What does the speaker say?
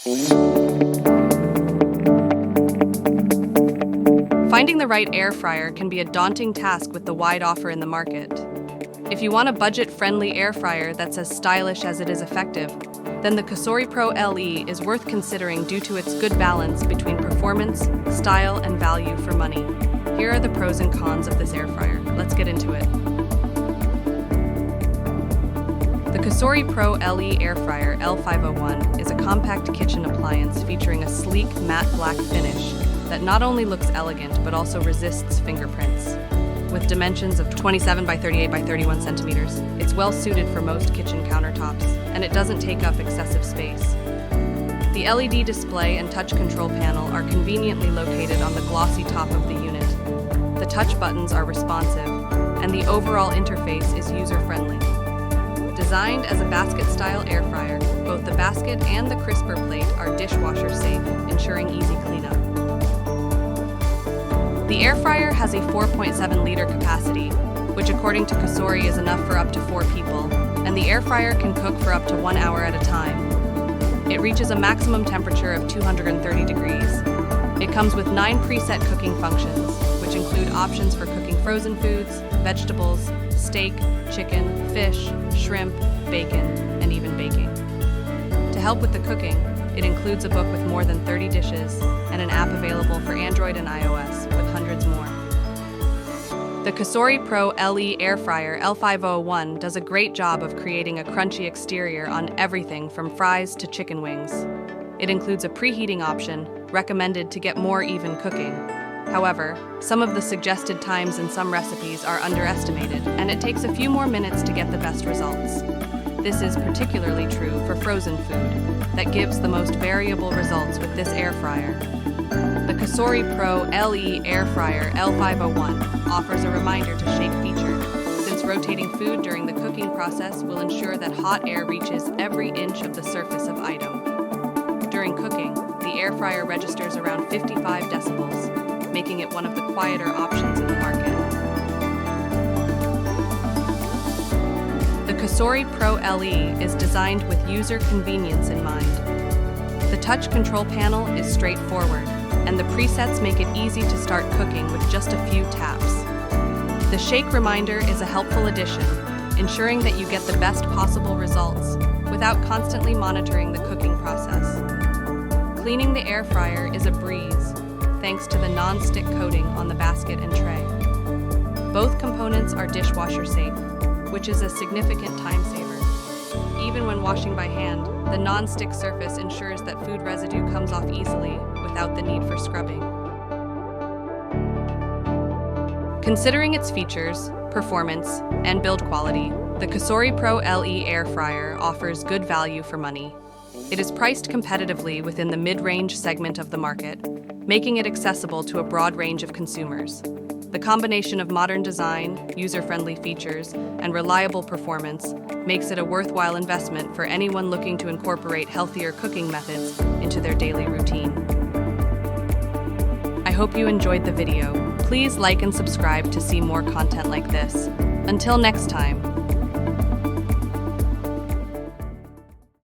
Finding the right air fryer can be a daunting task with the wide offer in the market. If you want a budget-friendly air fryer that's as stylish as it is effective, then the COSORI Pro LE is worth considering due to its good balance between performance, style, and value for money. Here are the pros and cons of this air fryer. Let's get into it. The COSORI Pro LE Air Fryer L501 is a compact kitchen appliance featuring a sleek matte black finish that not only looks elegant but also resists fingerprints. With dimensions of 27 by 38 by 31 centimeters, it's well suited for most kitchen countertops, and it doesn't take up excessive space. The LED display and touch control panel are conveniently located on the glossy top of the unit. The touch buttons are responsive, and the overall interface is user-friendly. Designed as a basket-style air fryer, both the basket and the crisper plate are dishwasher safe, ensuring easy cleanup. The air fryer has a 4.7-liter capacity, which according to COSORI is enough for up to 4 people, and the air fryer can cook for up to 1 hour at a time. It reaches a maximum temperature of 230 degrees. It comes with 9 preset cooking functions, which include options for cooking frozen foods, vegetables, steak, chicken, fish, shrimp, bacon, and even baking. To help with the cooking, it includes a book with more than 30 dishes and an app available for Android and iOS with hundreds more. The COSORI Pro LE Air Fryer L501 does a great job of creating a crunchy exterior on everything from fries to chicken wings. It includes a preheating option, recommended to get more even cooking. However, some of the suggested times in some recipes are underestimated, and it takes a few more minutes to get the best results. This is particularly true for frozen food, that gives the most variable results with this air fryer. The COSORI Pro LE Air Fryer L501 offers a reminder to shake feature, since rotating food during the cooking process will ensure that hot air reaches every inch of the surface of item. During cooking, the air fryer registers around 55 decibels, making it one of the quieter options in the market. The COSORI Pro LE is designed with user convenience in mind. The touch control panel is straightforward, and the presets make it easy to start cooking with just a few taps. The shake reminder is a helpful addition, ensuring that you get the best possible results without constantly monitoring the cooking process. Cleaning the air fryer is a breeze, thanks to the non-stick coating on the basket and tray. Both components are dishwasher safe, which is a significant time saver. Even when washing by hand, the non-stick surface ensures that food residue comes off easily without the need for scrubbing. Considering its features, performance, and build quality, the COSORI Pro LE Air Fryer offers good value for money. It is priced competitively within the mid-range segment of the market, making it accessible to a broad range of consumers. The combination of modern design, user-friendly features, and reliable performance makes it a worthwhile investment for anyone looking to incorporate healthier cooking methods into their daily routine. I hope you enjoyed the video. Please like and subscribe to see more content like this. Until next time.